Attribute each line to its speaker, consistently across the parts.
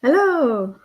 Speaker 1: Hello.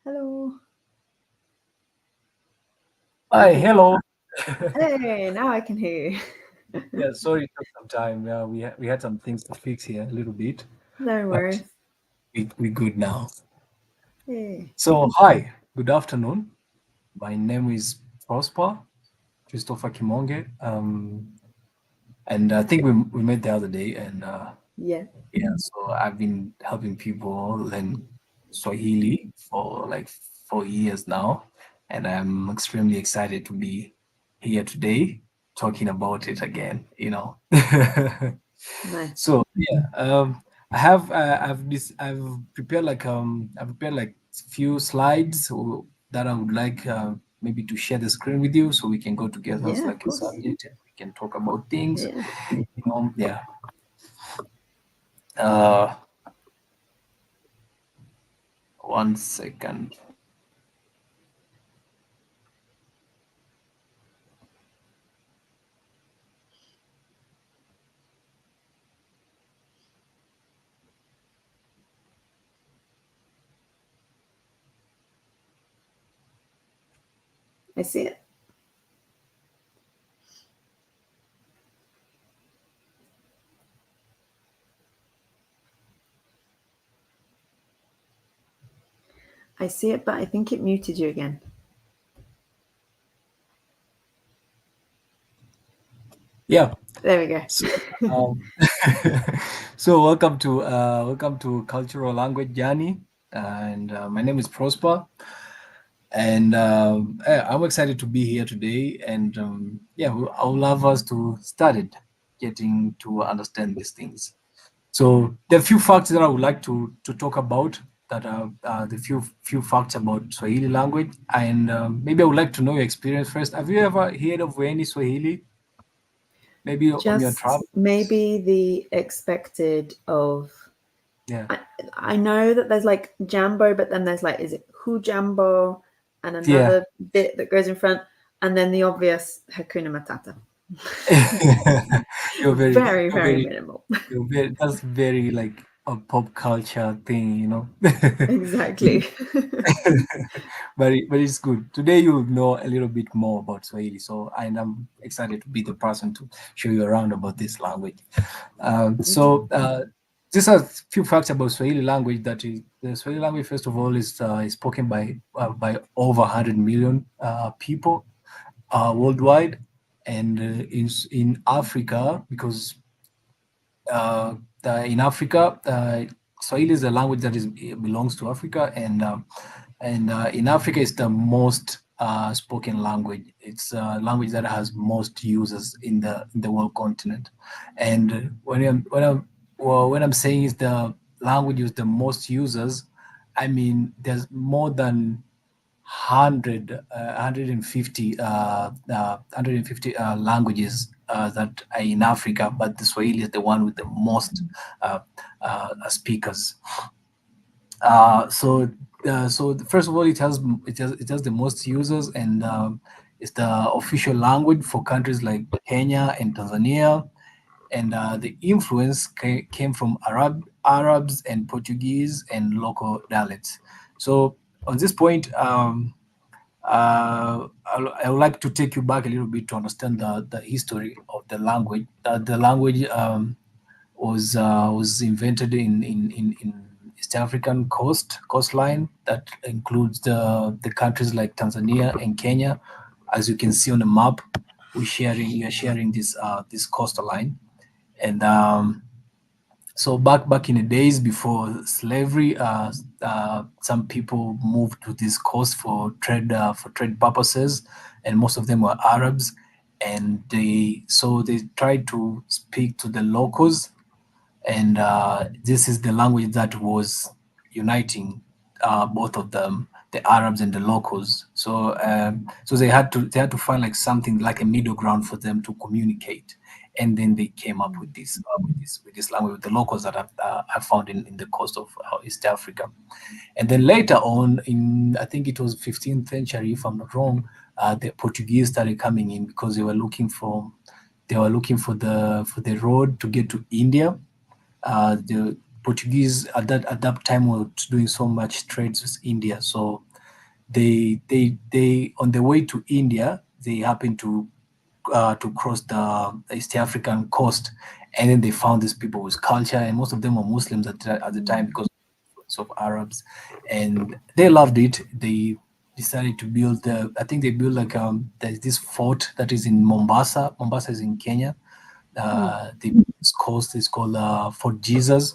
Speaker 1: Hello.
Speaker 2: Hi, hello.
Speaker 1: Hey, now I can hear you.
Speaker 2: Yeah, sorry it took some time. Yeah, we had some things to fix here a little bit,
Speaker 1: No
Speaker 2: but
Speaker 1: worries.
Speaker 2: we good now.
Speaker 1: Hey.
Speaker 2: So hi, good afternoon. My name is Prosper Christopher Kimonge. And I think we met the other day, and
Speaker 1: Yeah.
Speaker 2: yeah, so I've been helping people learn Swahili for like 4 years now, and I'm extremely excited to be here today talking about it again.
Speaker 1: Nice.
Speaker 2: So yeah, I've prepared like few slides that I would like maybe to share the screen with you so we can go together as
Speaker 1: Yeah, of
Speaker 2: like a
Speaker 1: course.
Speaker 2: subject and we can talk about things.
Speaker 1: Yeah.
Speaker 2: Yeah. Uh, 1 second.
Speaker 1: I see it. I see it, but I think it muted you again.
Speaker 2: Yeah.
Speaker 1: There we go.
Speaker 2: So, um, so welcome to Cultural Language Journey, and my name is Prosper, and I'm excited to be here today. And yeah, I would love us to start it, getting to understand these things. So there are a few facts that I would like to talk about. That are the few facts about Swahili language, and maybe I would like to know your experience first. Have you ever heard of any Swahili? Maybe on your
Speaker 1: Just
Speaker 2: travels?
Speaker 1: maybe the expected of.
Speaker 2: Yeah.
Speaker 1: I, I know that there's like Jambo, but then there's like, is it Who Jambo and
Speaker 2: Yeah.
Speaker 1: another bit that goes in front, and then the obvious Hakuna Matata.
Speaker 2: you're very,
Speaker 1: Very,
Speaker 2: you're
Speaker 1: very
Speaker 2: very,
Speaker 1: minimal.
Speaker 2: you're very. That's very like a pop culture thing.
Speaker 1: Exactly.
Speaker 2: But it's good. Today you'll know a little bit more about Swahili. So and I'm excited to be the person to show you around about this language. So these are a few facts about Swahili language. That is, the Swahili language, first of all, is spoken by over 100 million people worldwide, and in Africa, because in Africa, Swahili is a language that belongs to Africa, and in Africa, it's the most spoken language. It's a language that has most users in the world continent. And when I'm saying it's the language with the most users, I mean there's more than 150 languages that are in Africa, but the Swahili is the one with the most speakers. So first of all, it has the most users, and it's the official language for countries like Kenya and Tanzania, and the influence came from Arabs and Portuguese and local dialects. So on this point, I would like to take you back a little bit to understand the history of the language. The language was invented in East African coastline that includes the countries like Tanzania and Kenya. As you can see on the map, we are sharing this coastline, and so back in the days before slavery, some people moved to this coast for trade purposes, and most of them were Arabs, and they tried to speak to the locals, and this is the language that was uniting both of them, the Arabs and the locals. So they had to find like something like a middle ground for them to communicate, and then they came up with this language with the locals that are found in the coast of East Africa. And then later on, in I think it was 15th century, if I'm not wrong, the Portuguese started coming in because they were looking for the road to get to India. The Portuguese at that time were doing so much trades with India, so they on the way to India they happened to cross the East African coast, and then they found these people with culture, and most of them were Muslims at the time because of Arabs, and they loved it. They decided to build. I think they built like there's this fort that is in Mombasa. Mombasa is in Kenya. This coast is called Fort Jesus.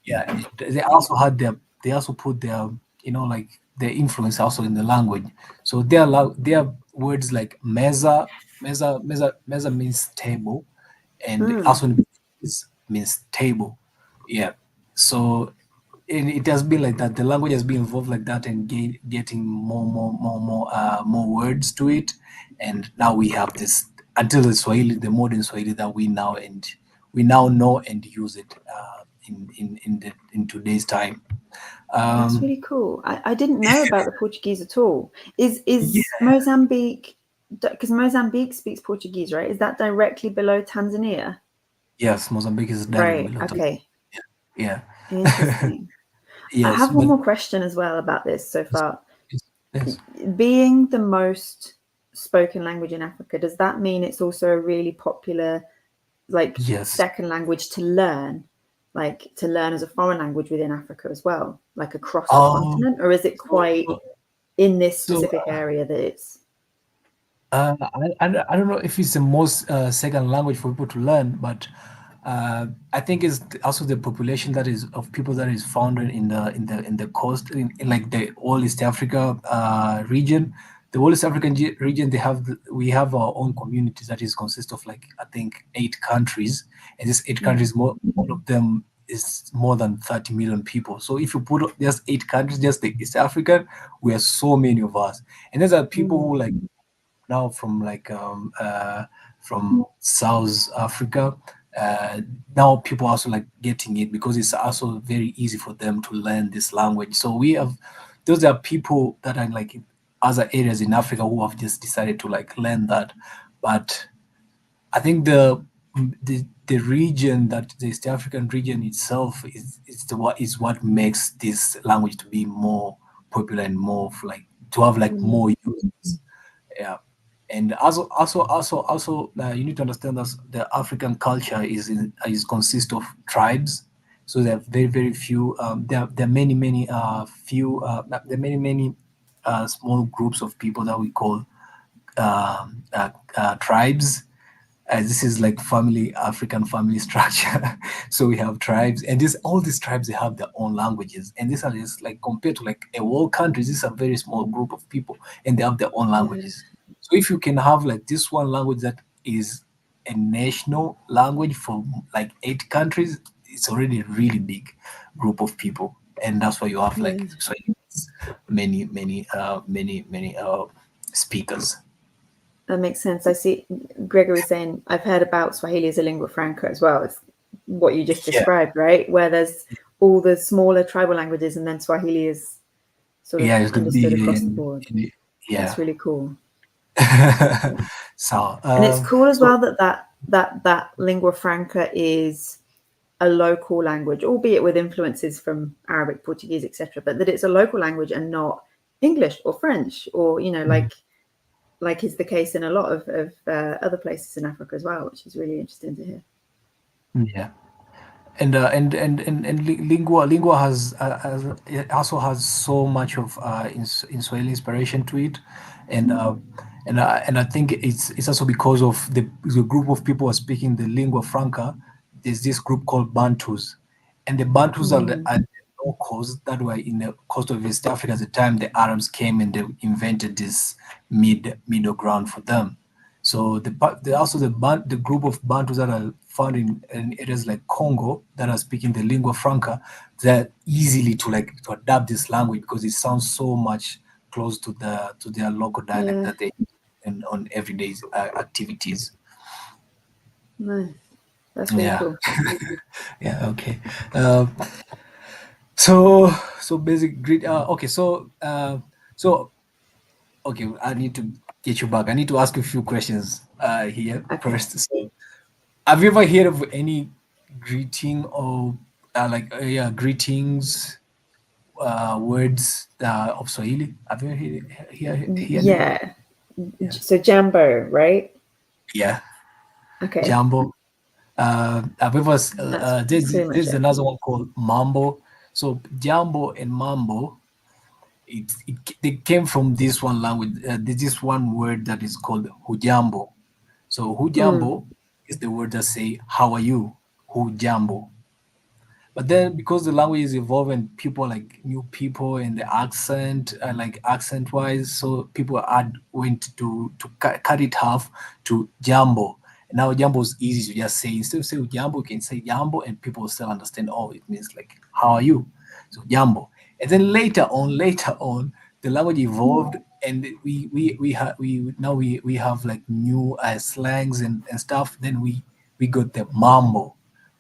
Speaker 2: Yeah, they also put their like their influence also in the language. So their words like meza means table, and also in Portuguese means table. Yeah. So and it has been like that. The language has been involved like that, and getting more words to it, and now we have this until the Swahili, the modern Swahili that we now know and use it in today's time.
Speaker 1: That's
Speaker 2: Um,
Speaker 1: really cool. I didn't know about the Portuguese at all.
Speaker 2: yeah,
Speaker 1: Is Mozambique, because Mozambique speaks Portuguese, right? Is that directly below Tanzania?
Speaker 2: yes, Mozambique is directly
Speaker 1: Right.
Speaker 2: below Tanzania.
Speaker 1: Okay.
Speaker 2: Yeah,
Speaker 1: Interesting. I
Speaker 2: yes,
Speaker 1: have one
Speaker 2: but
Speaker 1: more question as well about this so far.
Speaker 2: yes, yes,
Speaker 1: Being the most spoken language in Africa, does that mean it's also a really popular, like,
Speaker 2: yes.
Speaker 1: second language to learn? Like to learn as a foreign language within Africa as well, like across the
Speaker 2: Um,
Speaker 1: continent, or is it
Speaker 2: so,
Speaker 1: quite in this
Speaker 2: so
Speaker 1: specific area that it's
Speaker 2: I don't know if it's the most second language for people to learn, but I think it's also the population that is of people that is founded in the coast in like the all East Africa region. The whole East African region, we have our own communities that is consist of like I think 8 countries, and these 8 countries, all of them is more than 30 million people. So if you put just 8 countries, just the East African, we are so many of us, and there's are people who like now from South Africa. Now people are also like getting it because it's also very easy for them to learn this language. So we have those are people that are like in other areas in Africa who have just decided to like learn that. But I think the region that the East African region itself is what makes this language to be more popular and more like to have like more users. Yeah. And also, you need to understand that the African culture is consist of tribes. So there are very few. There are many there are many small groups of people that we call tribes. This is like African family structure. So we have tribes, and all these tribes they have their own languages, and these are just like compared to like a whole country. This is a very small group of people, and they have their own languages. So if you can have like this one language that is a national language for like 8 countries, it's already a really big group of people, and that's why you have like so many speakers.
Speaker 1: That makes sense. I see Gregory saying I've heard about Swahili as a lingua franca as well. It's what you just
Speaker 2: Yeah,
Speaker 1: described, right? Where there's all the smaller tribal languages, and then Swahili is sort of
Speaker 2: yeah, it's the
Speaker 1: understood
Speaker 2: big
Speaker 1: across the board.
Speaker 2: yeah.
Speaker 1: That's really cool.
Speaker 2: So
Speaker 1: And it's cool as
Speaker 2: so
Speaker 1: well that that lingua franca is a local language, albeit with influences from Arabic, Portuguese, etc., but that it's a local language and not English or French or
Speaker 2: Mhm.
Speaker 1: like is the case in a lot of other places in Africa as well, which is really interesting to hear.
Speaker 2: Yeah. And lingua has it also has so much of in Swahili inspiration to it, and and I think it's also because of the group of people who are speaking the lingua franca. There's this group called Bantus, and the Bantus
Speaker 1: Mm.
Speaker 2: are the locals that were in the coast of East Africa at the time the Arabs came and they invented this middle ground for them. So also the group of Bantus that are found in areas like Congo that are speaking the lingua franca, they're easily to adapt this language because it sounds so much close to their local dialect
Speaker 1: Yeah,
Speaker 2: that they on everyday activities.
Speaker 1: nice. That's really
Speaker 2: Yeah,
Speaker 1: cool.
Speaker 2: yeah, okay. Uh, so so basic greet. Okay, so okay, I need to get you back. I need to ask you a few questions here
Speaker 1: Okay.
Speaker 2: first. So have you ever heard of any greeting or yeah, greetings words of Swahili? Have you heard it?
Speaker 1: Yeah.
Speaker 2: Yeah,
Speaker 1: So Jambo, right?
Speaker 2: yeah,
Speaker 1: Okay.
Speaker 2: Jambo. Have you ever
Speaker 1: That's pretty much
Speaker 2: there's
Speaker 1: it.
Speaker 2: another one called Mambo. So Jambo and Mambo, they came from this one language. There's this one word that is called Hujambo. So
Speaker 1: Mm.
Speaker 2: Hujambo is the word that say how are you? Hujambo. But then because the language is evolving, people like new people and the accent, like accent wise, so people went to cut it half to jambo. And now jambo is easy to just say. Instead of saying jambo, you can say jambo, and people still understand. Oh, it means like how are you? So jambo. And then later on, the language evolved, and we have like new slangs and stuff. Then we got the mambo.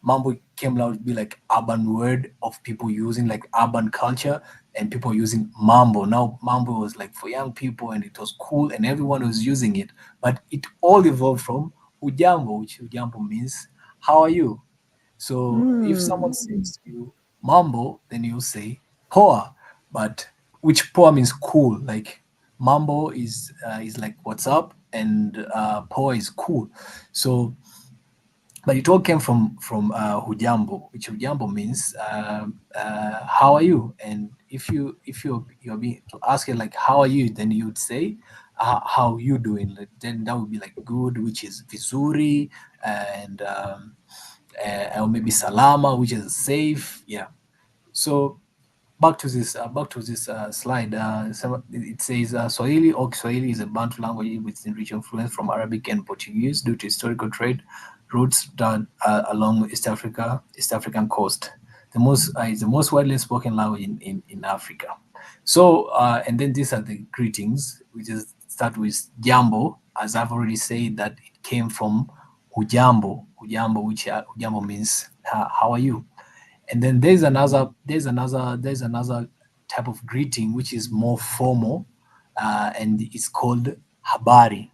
Speaker 2: Mambo came out to be like urban word of people using like urban culture and people using mambo. Now mambo was like for young people and it was cool and everyone was using it. But it all evolved from ujambo, which ujambo means how are you? So if someone
Speaker 1: Mm.
Speaker 2: says to you mambo, then you say poa, but which poa means cool. Like mambo is like what's up, and poa is cool. So but it all came from hujambo, which hujambo means how are you? And if you're being to ask it like how are you, then you'd say how you doing? Like, then that would be like good, which is vizuri, and or maybe salama, which is safe. Yeah. So back to this slide. It says Swahili or Swahili is a Bantu language with rich influence from Arabic and Portuguese due to historical trade routes that along East African coast. The most is the most widely spoken language in Africa. So and then these are the greetings. We just start with jambo, as I've already said that it came from hujambo, hujambo, which hujambo means how are you? And then there's another type of greeting which is more formal, and it's called habari.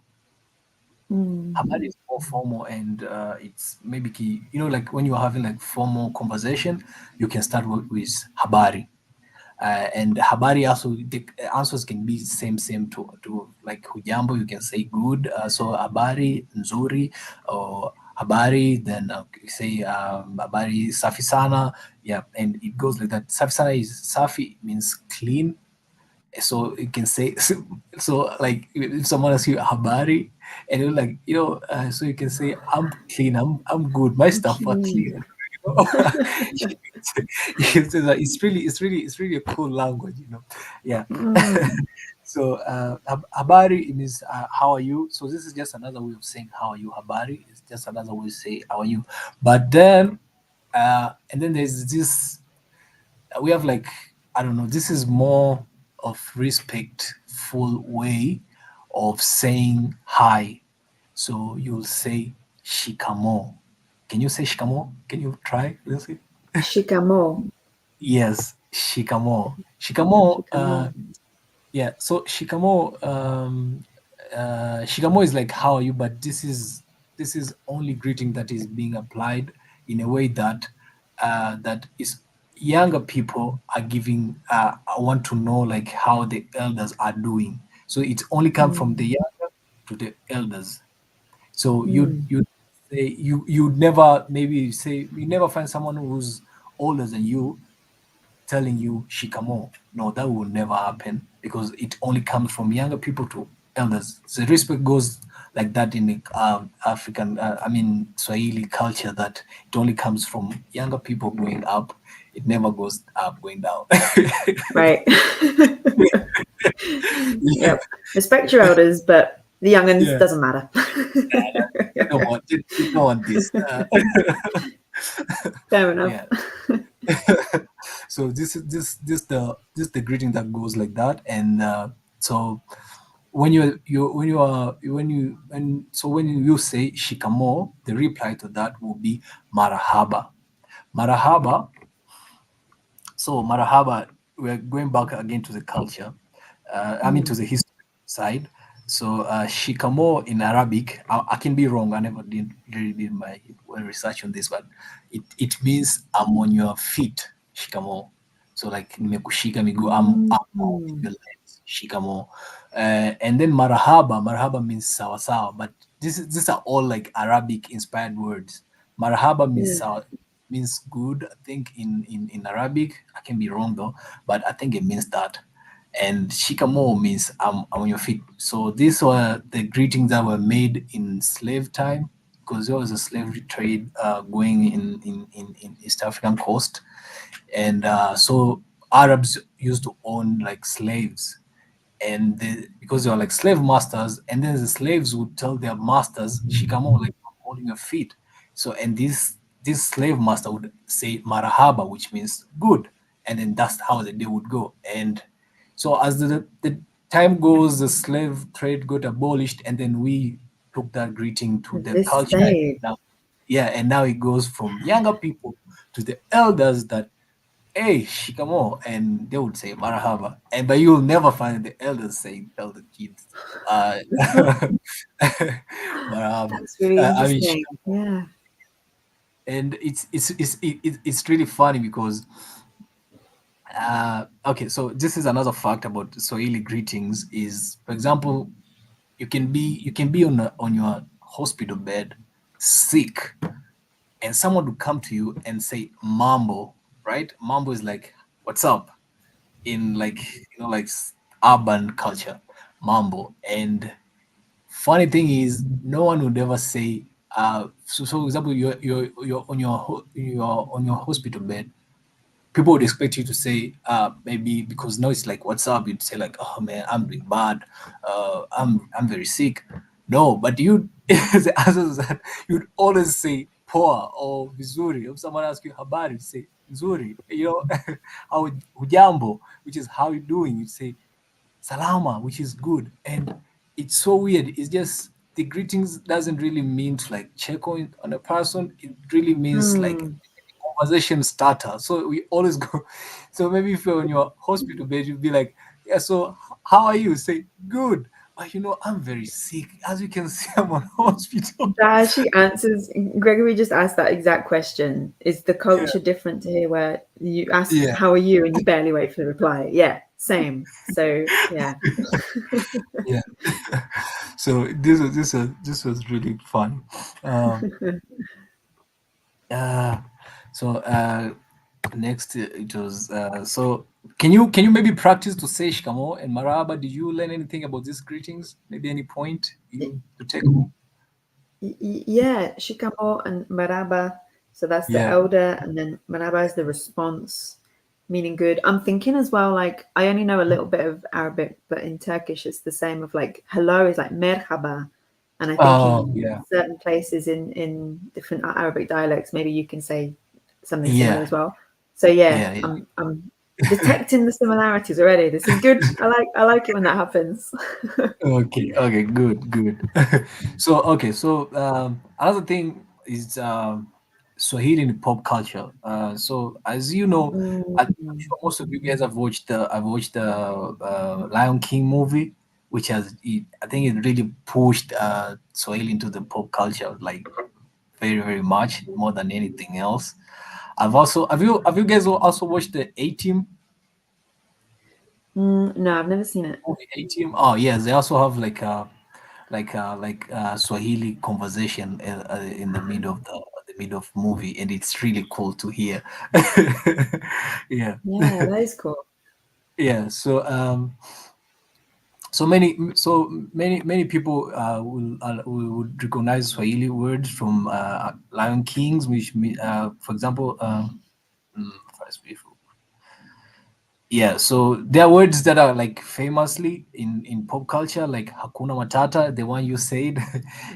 Speaker 1: Mm.
Speaker 2: Habari is more formal, and it's maybe key, like when you're having like formal conversation, you can start with habari. And habari also the answers can be same to like hujambo. You can say good, so habari nzuri, or habari, then you say habari safi sana. Yeah, and it goes like that. Safi sana is safi means clean, so you can say so like if someone asks you habari, and you're like so you can say I'm clean, I'm good, my stuff are
Speaker 1: Okay.
Speaker 2: clean. You can say that. It's really a cool language, yeah.
Speaker 1: Mm.
Speaker 2: So habari means how are you. So this is just another way of saying how are you. Habari is just another way to say how are you. But then and then there's this, we have like, I don't know, this is more of respectful way of saying hi. So you'll say shikamo. Can you say shikamo? Can you try? Let's see.
Speaker 1: Shikamo.
Speaker 2: Yes, shikamo. Shikamo,
Speaker 1: Shikamo.
Speaker 2: yeah, so shikamo, shikamo is like how are you, but this is only greeting that is being applied in a way that that is younger people are giving. I want to know like how the elders are doing. So it only comes from the
Speaker 1: Mm,
Speaker 2: younger to the elders. So
Speaker 1: mm.
Speaker 2: you say you'd never maybe say you never find someone who's older than you telling you shikamo. No, that will never happen because it only comes from younger people to elders. The respect goes like that in the African, I mean Swahili culture. That it only comes from younger people going up. It never goes up, going down.
Speaker 1: Right. Yep. Respect your elders, but the youngins
Speaker 2: Yeah,
Speaker 1: doesn't matter.
Speaker 2: you don't want you don't want this.
Speaker 1: Fair enough.
Speaker 2: Yeah. So this the greeting that goes like that, and so when you say shikamo, the reply to that will be marahaba. Marahaba. So marahaba, we're going back again to the culture. I mean to
Speaker 1: Mm.
Speaker 2: the history side. So shikamo in Arabic, I can be wrong. I never did really did my research on this, but it means I'm on your feet. Shikamo. So like nimekushika miguu, I'm on
Speaker 1: Mm.
Speaker 2: your legs. Shikamo. And then marahaba. Marahaba means sawa sawa, but these are all like Arabic inspired words. Marahaba means
Speaker 1: Yeah.
Speaker 2: sawa, means good. I think in Arabic, I can be wrong though, but I think it means that. And shikamo means I'm on your feet. So these were the greetings that were made in slave time because there was a slavery trade going in East African coast, and so Arabs used to own like slaves, and because they were like slave masters, and then the slaves would tell their masters shikamo, like I'm holding your feet. So and this slave master would say marahaba, which means good, and then that's how the day would go. And so as the time goes, the slave trade got abolished, and then we took that greeting to
Speaker 1: At
Speaker 2: the
Speaker 1: this
Speaker 2: culture.
Speaker 1: stage.
Speaker 2: Now, yeah, and now it goes from younger people to the elders that hey, shikamo, and they would say marahaba. And but you'll never find the elders saying tell the kids marahaba.
Speaker 1: That's really
Speaker 2: I mean
Speaker 1: interesting.
Speaker 2: shikamo.
Speaker 1: Yeah.
Speaker 2: And it's really funny because okay, so this is another fact about Swahili greetings is, for example, you can be on your hospital bed sick, and someone would come to you and say mambo, right? Mambo is like what's up in like like urban culture, mambo. And funny thing is no one would ever say so for example you're on you're on your hospital bed, people would expect you to say maybe because now it's like what's up, you'd say like oh man I'm doing bad, I'm very sick. No, but you the answer is that you'd always say poa or vizuri. If someone asks you habari, you say nzuri, how hujambo, which is how you doing, you say salama, which is good. And it's so weird, it's just the greetings doesn't really mean to like check on a person, it really means like
Speaker 1: Hmm.
Speaker 2: conversation starter. So we always go. So maybe if you're on your hospital bed, you'd be like, "Yeah, so how are you?" Say, "Good." But I'm very sick. As you can see, I'm on hospital.
Speaker 1: That actually answers. Gregory just asked that exact question. Is the
Speaker 2: Yeah,
Speaker 1: culture different to here where you ask,
Speaker 2: yeah,
Speaker 1: how are you? And you barely wait for the reply? Yeah, same. So, yeah.
Speaker 2: yeah. So this was really fun. Um, uh, so next it was so can you maybe practice to say shikamo and maraba? Did you learn anything about these greetings? Maybe any point you to take home?
Speaker 1: Yeah, shikamo and maraba. So that's the
Speaker 2: Yeah.
Speaker 1: elder, and then maraba is the response, meaning good. I'm thinking as well, like, I only know a little bit of Arabic, but in Turkish, it's the same of like hello is like merhaba. And I think
Speaker 2: Oh,
Speaker 1: in
Speaker 2: yeah.
Speaker 1: certain places in different Arabic dialects, maybe you can say something similar
Speaker 2: Yeah.
Speaker 1: as well. So yeah,
Speaker 2: Yeah. Yeah.
Speaker 1: I'm detecting the similarities already. This is good. I like it when that happens.
Speaker 2: Okay. Okay. Good. Good. So okay. So another thing is Swahili in pop culture. So as you know, I'm
Speaker 1: Mm.
Speaker 2: sure most of you guys have watched the Lion King movie. which I think it really pushed Swahili into the pop culture, like very, very much more than anything else. I've also have you guys also watched the A Team
Speaker 1: No, I've never seen it.
Speaker 2: movie A Team? Oh yes, they also have Swahili conversation in the middle of movie, and it's really cool to hear. Yeah,
Speaker 1: Yeah, that is cool.
Speaker 2: yeah. Many people will would recognize Swahili words from Lion Kings, which for example, first before. Yeah, so there are words that are like famously in pop culture, like Hakuna Matata, the one you said,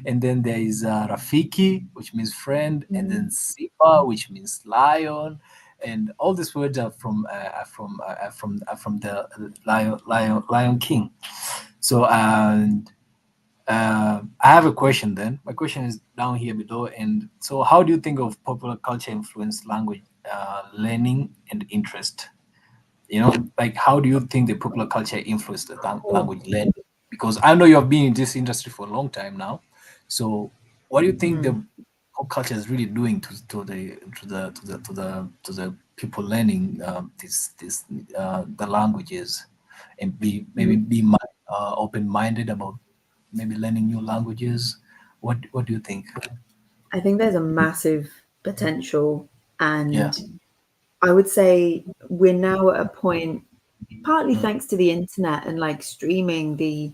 Speaker 2: and then there is Rafiki, which means friend, and then
Speaker 1: Mm.
Speaker 2: Simba, which means lion, and all these words are from the Lion King. So and I have a question then. My question is down here below. And so, how do you think of popular culture influenced language learning and interest? Like how do you think the popular culture influenced the
Speaker 1: Oh.
Speaker 2: language learning? Because I know you have been in this industry for a long time now. So, what do you think
Speaker 1: Mm.
Speaker 2: the pop culture is really doing to the people learning the languages, and maybe
Speaker 1: Mm.
Speaker 2: be open minded about maybe learning new languages? What do you think?
Speaker 1: I think there's a massive potential,
Speaker 2: Yeah,
Speaker 1: and I would say we're now at a point, partly
Speaker 2: mm,
Speaker 1: thanks to the internet and like streaming, the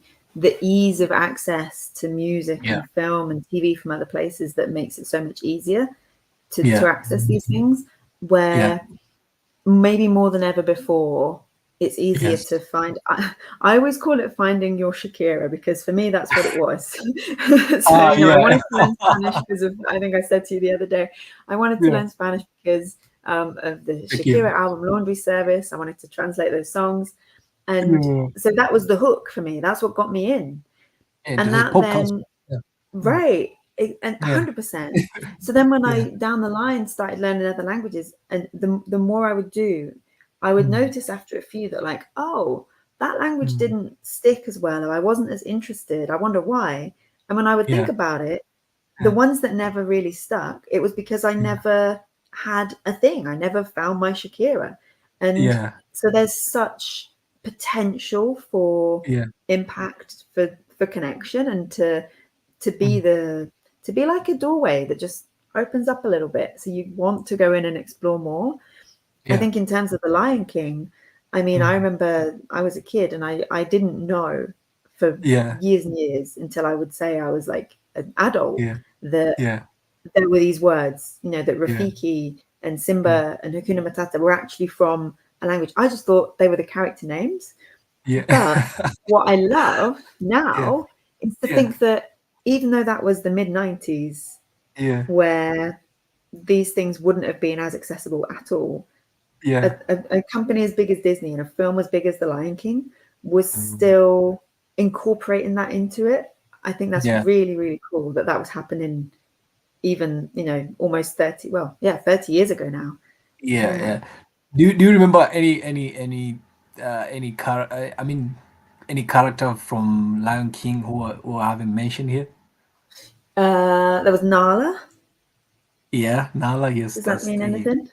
Speaker 1: ease of access to music
Speaker 2: yeah,
Speaker 1: and film and TV from other places that makes it so much easier to
Speaker 2: yeah,
Speaker 1: access these things,
Speaker 2: yeah,
Speaker 1: where maybe more than ever before, it's easier
Speaker 2: yes.
Speaker 1: to find. I always call it finding your Shakira because for me, that's what it was. So,
Speaker 2: Ah,
Speaker 1: I
Speaker 2: yeah,
Speaker 1: wanted to learn Spanish because of, I think I said to you the other day, I wanted to
Speaker 2: yeah.
Speaker 1: learn Spanish because of the
Speaker 2: Thank you.
Speaker 1: Shakira album Laundry Service. I wanted to translate those songs. And
Speaker 2: Yeah.
Speaker 1: so that was the hook for me. That's what got me in.
Speaker 2: And
Speaker 1: And
Speaker 2: the
Speaker 1: that
Speaker 2: pop culture.
Speaker 1: then
Speaker 2: Yeah. Mm.
Speaker 1: right, and
Speaker 2: Yeah.
Speaker 1: 100%. So then when
Speaker 2: Yeah.
Speaker 1: I down the line started learning other languages, and the more I would do, I would
Speaker 2: Mm.
Speaker 1: notice after a few that like, oh, that language
Speaker 2: Mm.
Speaker 1: didn't stick as well, or I wasn't as interested. I wonder why. And when I would think
Speaker 2: Yeah.
Speaker 1: about it, the
Speaker 2: Yeah.
Speaker 1: ones that never really stuck, it was because I
Speaker 2: Yeah.
Speaker 1: never had a thing. I never found my Shakira. And
Speaker 2: Yeah.
Speaker 1: so there's such potential for
Speaker 2: Yeah.
Speaker 1: impact, for connection, and to be
Speaker 2: Mm.
Speaker 1: the to be like a doorway that just opens up a little bit so you want to go in and explore more. I
Speaker 2: Yeah.
Speaker 1: think in terms of the Lion King, I mean, I
Speaker 2: Mm.
Speaker 1: remember I was a kid and I didn't know for
Speaker 2: Yeah.
Speaker 1: years and years until I would say I was like an adult
Speaker 2: Yeah.
Speaker 1: that
Speaker 2: Yeah.
Speaker 1: there were these words, that
Speaker 2: Yeah.
Speaker 1: Rafiki and
Speaker 2: Mm.
Speaker 1: Simba and Hakuna Matata were actually from a language. I just thought they were the character names.
Speaker 2: Yeah.
Speaker 1: But what I love
Speaker 2: Yeah.
Speaker 1: now is to
Speaker 2: Yeah.
Speaker 1: think that even though that was the mid 90s,
Speaker 2: Yeah.
Speaker 1: where these things wouldn't have been as accessible at all, a,
Speaker 2: Yeah.
Speaker 1: a company as big as Disney and a film as big as The Lion King was
Speaker 2: Mm.
Speaker 1: still incorporating that into it. I think that's
Speaker 2: Yeah.
Speaker 1: really, really cool that that was happening even, almost 30, well, yeah, 30 years ago now.
Speaker 2: Yeah.
Speaker 1: Yeah.
Speaker 2: Yeah. Do you remember I mean any character from Lion King who I haven't mentioned here?
Speaker 1: There was Nala.
Speaker 2: Yeah, Nala. Yes,
Speaker 1: Does that mean anything?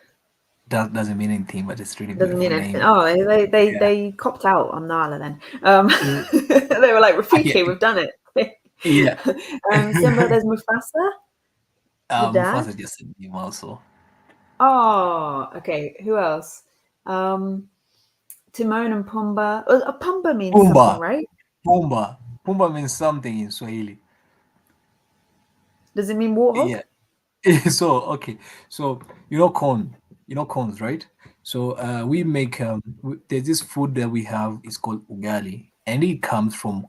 Speaker 2: that doesn't mean anything, but it's really
Speaker 1: Doesn't
Speaker 2: beautiful
Speaker 1: mean anything.
Speaker 2: name.
Speaker 1: Oh,
Speaker 2: Yeah.
Speaker 1: they copped out on Nala then.
Speaker 2: Uh,
Speaker 1: They were like,
Speaker 2: yeah.
Speaker 1: Rafiki, we've done it.
Speaker 2: Yeah.
Speaker 1: Simba, there's Mufasa, the dad.
Speaker 2: Mufasa just a name also.
Speaker 1: Oh, okay. Who else? Um, Timon and Pumbaa. Pumbaa means something,
Speaker 2: Pumbaa.
Speaker 1: right?
Speaker 2: Pumbaa. Pumbaa means something in Swahili.
Speaker 1: Does it mean warthog?
Speaker 2: Yeah. So okay. So corn. You know corns, right? So we make there's this food that we have. It's called ugali, and it comes from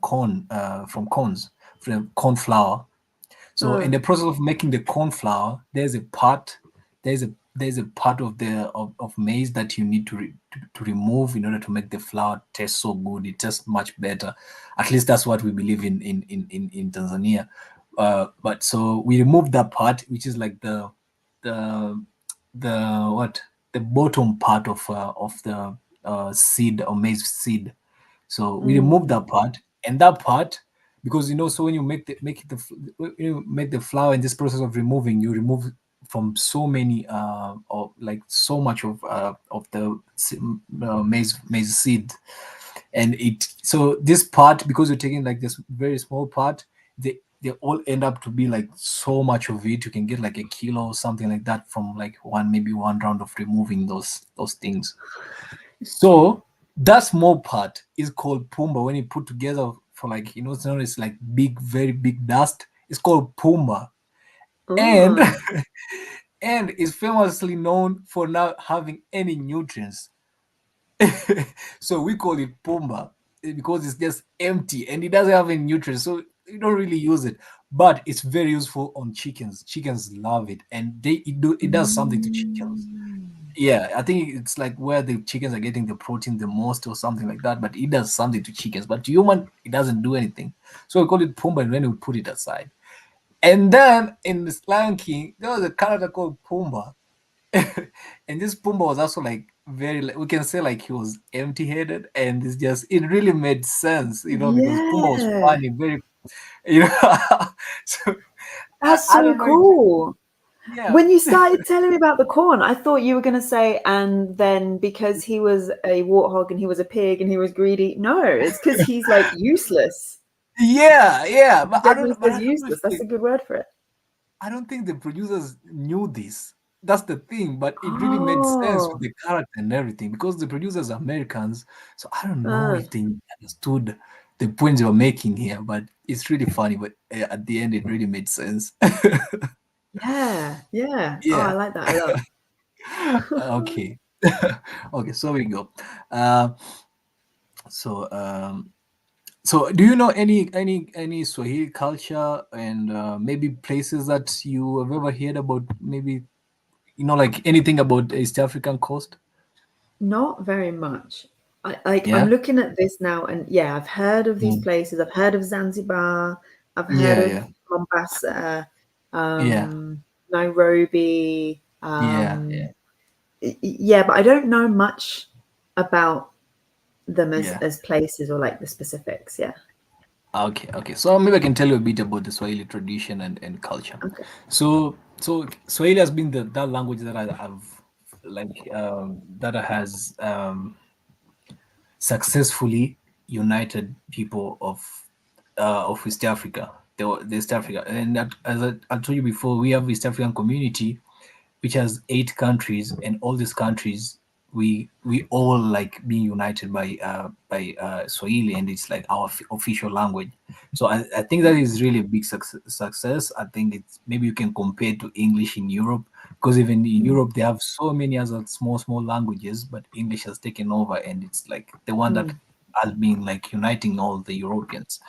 Speaker 2: from corns, from corn flour. So in
Speaker 1: Oh.
Speaker 2: the process of making the corn flour, there's a part of of maize that you need to remove in order to make the flour taste so good. It tastes much better. At least that's what we believe in Tanzania. But so we remove that part, which is like the what the bottom part of the seed or maize seed. So we
Speaker 1: Mm.
Speaker 2: remove that part, And that part, because so when you when you make the flour, in this process of removing, you remove from so many or like so much of the maize seed. And so this part, because you're taking like this very small part, they all end up to be like so much of it. You can get like a kilo or something like that from like maybe one round of removing those things. So that small part is called pumba. When you put together for like it's known as like big, very big dust, it's called pumba. And
Speaker 1: Oh,
Speaker 2: and is famously known for not having any nutrients. So we call it pumba because it's just empty and it doesn't have any nutrients. So you don't really use it. But it's very useful on chickens. Chickens love it, and it does something to chickens.
Speaker 1: mm.
Speaker 2: Yeah, I think it's like where the chickens are getting the protein the most or something like that. But it does something to chickens. But to human, it doesn't do anything. So we call it pumba, and then we put it aside. And then in the Lion King, there was a character called Pumba. And this Pumba was also like very, like, we can say like he was empty-headed, and it really made sense, because Pumba was
Speaker 1: Yeah,
Speaker 2: funny, very, you know. So
Speaker 1: that's
Speaker 2: I
Speaker 1: so
Speaker 2: don't know if,
Speaker 1: cool.
Speaker 2: yeah.
Speaker 1: When you started telling me about the corn, I thought you were going to say, and then because he was a warthog and he was a pig and he was greedy. No, it's because he's like useless.
Speaker 2: Yeah, yeah,
Speaker 1: Deadly
Speaker 2: but
Speaker 1: says
Speaker 2: I don't know if
Speaker 1: useless. That's a good word for it.
Speaker 2: I don't think the producers knew this. That's the thing, but it really made sense with
Speaker 1: Oh,
Speaker 2: the character and everything because the producers are Americans. So I don't know
Speaker 1: uh,
Speaker 2: if they understood the points they were making here, but it's really funny. But at the end, it really made sense.
Speaker 1: yeah, yeah. Oh, I
Speaker 2: Yeah.
Speaker 1: like that a lot.
Speaker 2: Okay. Okay. So we go. Uh, so so do you know any Swahili culture and maybe places that you have ever heard about? Maybe like anything about East African coast?
Speaker 1: Not very much. I'm
Speaker 2: Yeah.
Speaker 1: looking at this now, and yeah, I've heard of these
Speaker 2: Mm.
Speaker 1: places. I've heard of Zanzibar. I've heard
Speaker 2: Yeah,
Speaker 1: of
Speaker 2: yeah,
Speaker 1: Mombasa,
Speaker 2: yeah,
Speaker 1: Nairobi.
Speaker 2: yeah, yeah,
Speaker 1: Yeah, but I don't know much about them
Speaker 2: yeah.
Speaker 1: as places or like the specifics. Yeah.
Speaker 2: Okay, okay. So maybe I can tell you a bit about the Swahili tradition and culture.
Speaker 1: Okay.
Speaker 2: So Swahili has been that language that I have like that has successfully united people of East Africa, the East Africa, and that, as I told you before, we have East African community which has 8 countries, and all these countries we all like being united by Swahili, and it's like our official language. So I think that is really a big success. I think it's maybe you can compare to English in Europe, because even in
Speaker 1: Mm,
Speaker 2: Europe they have so many other small languages, but English has taken over, and it's like the one that
Speaker 1: mm,
Speaker 2: has been like uniting all the Europeans.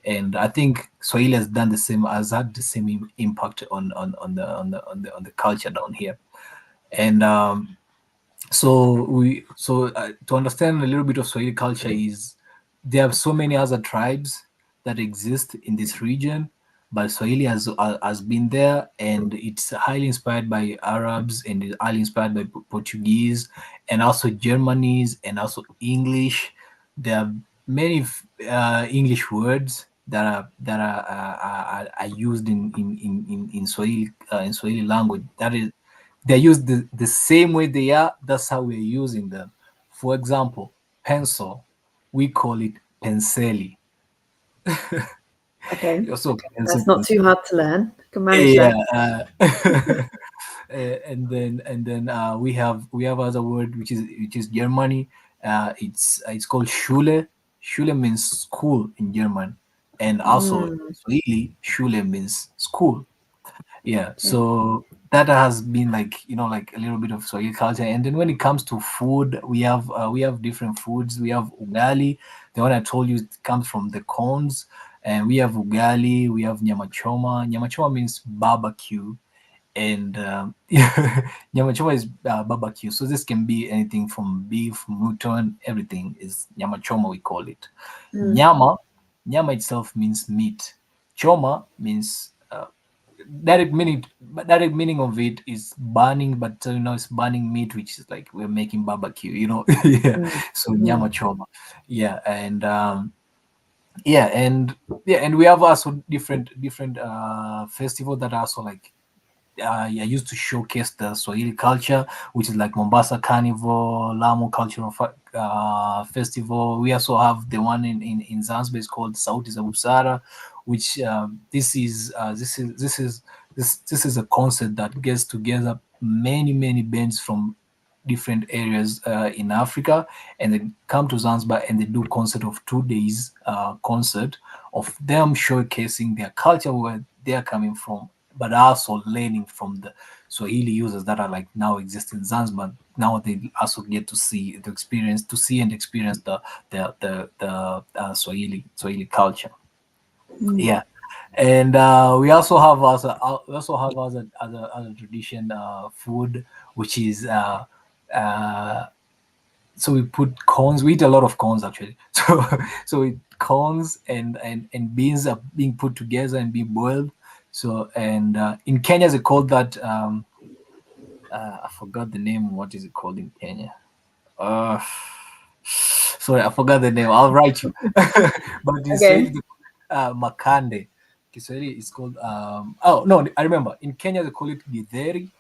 Speaker 2: And I think Swahili has done the same, has had the same impact on the culture down here. And to understand a little bit of Swahili culture is there are so many other tribes that exist in this region, but Swahili has been there, and it's highly inspired by Arabs, and is highly inspired by Portuguese, and also Germany's, and also English. There are many English words that are used in Swahili, in Swahili language. That is, they're used the same way they are. That's how we're using them. For example, pencil, we call it penseli.
Speaker 1: okay.
Speaker 2: Also, pencil.
Speaker 1: That's not too hard to learn. Can manage
Speaker 2: Yeah.
Speaker 1: that.
Speaker 2: And then we have other word which is Germany. It's called Schule. Schule means school in German, and also in
Speaker 1: Mm,
Speaker 2: Swahili, Schule means school. Yeah,
Speaker 1: okay.
Speaker 2: so that has been like like a little bit of Swahili culture. And then when it comes to food, we have different foods. We have ugali, the one I told you comes from the corns, and we have ugali. We have nyama choma. Nyama choma means barbecue, and nyama choma is barbecue. So this can be anything from beef, mutton, everything is nyama choma. We call it
Speaker 1: Mm,
Speaker 2: nyama. Nyama itself means meat. Choma means direct meaning of it is burning, but it's burning meat, which is like we're making barbecue. Yeah.
Speaker 1: mm,
Speaker 2: So
Speaker 1: mm.
Speaker 2: nyama choma. Yeah. And yeah, and we have also different festival that are also like yeah, used to showcase the Swahili culture, which is like Mombasa Carnival, Lamu Cultural Festival. We also have the one in Zanzibar is called Sauti za Busara, which this is a concert that gets together many bands from different areas in Africa, and they come to Zanzibar and they do concert of 2 days concert of them showcasing their culture where they are coming from, but also learning from the Swahili users that are like now exist in Zanzibar. Now they also get to see and experience the Swahili culture.
Speaker 1: Mm.
Speaker 2: Yeah, and we also have other tradition food, which is so we put corns. We eat a lot of corns actually. Corns and beans are being put together and being boiled. So and in Kenya they call that I forgot the name. What is it called in Kenya? Uh, Sorry, I forgot the name. I'll write you. But in Swahili,
Speaker 1: Okay.
Speaker 2: they call it, makande. Kiswahili is called oh no, I remember. In Kenya they call it githeri,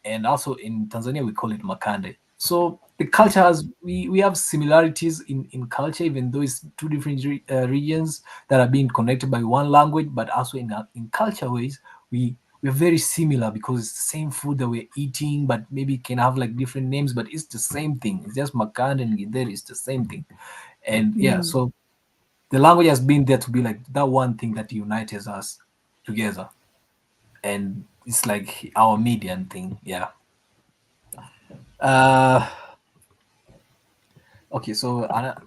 Speaker 2: and also in Tanzania we call it makande. So the culture has we have similarities in culture, even though it's two different regions that are being connected by one language, but also in culture ways we're very similar because it's the same food that we're eating, but maybe it can have like different names, but it's the same thing. It's just makande and githeri, it's the same thing. And yeah,
Speaker 1: Mm.
Speaker 2: so the language has been there to be like that one thing that unites us together, and it's like our median thing. Yeah. Uh, okay, so